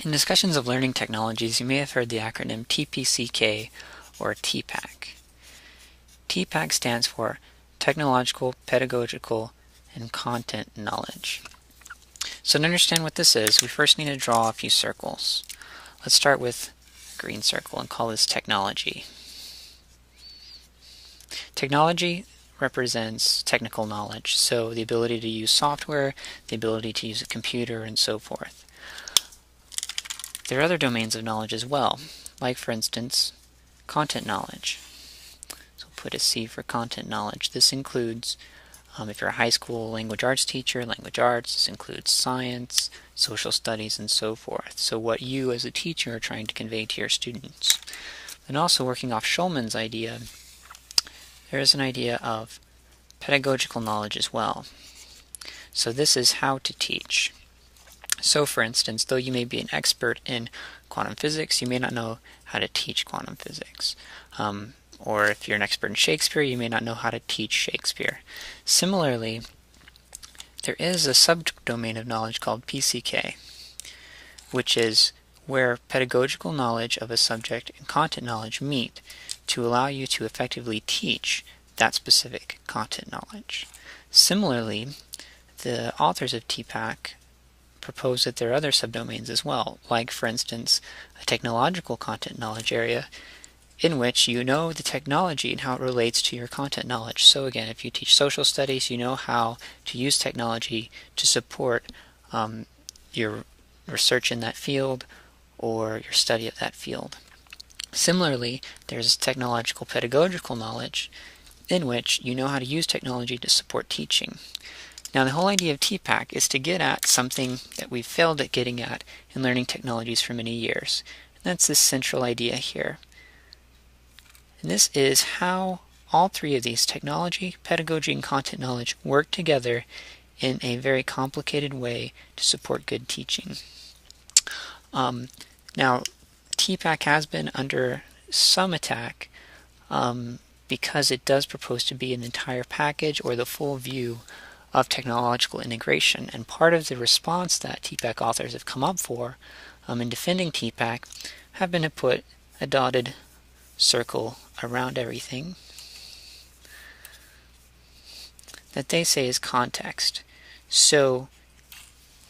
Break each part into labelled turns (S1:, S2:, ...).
S1: In discussions of learning technologies, you may have heard the acronym TPCK or TPACK. TPACK stands for Technological, Pedagogical, and Content Knowledge. So to understand what this is, we first need to draw a few circles. Let's start with a green circle and call this technology. Technology represents technical knowledge, so the ability to use software, the ability to use a computer, and so forth. There are other domains of knowledge as well, like for instance, content knowledge. So put a C for content knowledge. This includes, if you're a high school language arts teacher, language arts. This includes science, social studies, and so forth. So what you as a teacher are trying to convey to your students. And also working off Schulman's idea, there is an idea of pedagogical knowledge as well. So this is how to teach. So for instance, though you may be an expert in quantum physics, you may not know how to teach quantum physics. Or if you're an expert in Shakespeare, you may not know how to teach Shakespeare. Similarly, there is a subdomain of knowledge called PCK, which is where pedagogical knowledge of a subject and content knowledge meet to allow you to effectively teach that specific content knowledge. Similarly, the authors of TPACK propose that there are other subdomains as well, like for instance, a technological content knowledge area in which you know the technology and how it relates to your content knowledge. So again, if you teach social studies, you know how to use technology to support your research in that field or your study of that field. Similarly, there's technological pedagogical knowledge in which you know how to use technology to support teaching. Now the whole idea of TPACK is to get at something that we've failed at getting at in learning technologies for many years. And that's this central idea here. And this is how all three of these, technology, pedagogy, and content knowledge, work together in a very complicated way to support good teaching. Now, TPACK has been under some attack because it does propose to be an entire package or the full view of technological integration. And part of the response that TPACK authors have come up for in defending TPACK have been to put a dotted circle around everything that they say is context. So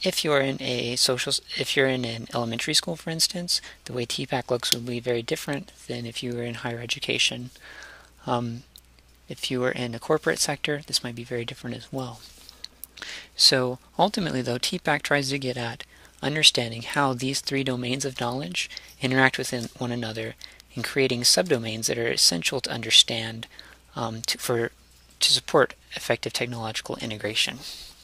S1: if you're in an elementary school, for instance, the way TPACK looks would be very different than if you were in higher education. If you were in the corporate sector, this might be very different as well. So ultimately, though, TPACK tries to get at understanding how these three domains of knowledge interact with one another and creating subdomains that are essential to understand to support effective technological integration.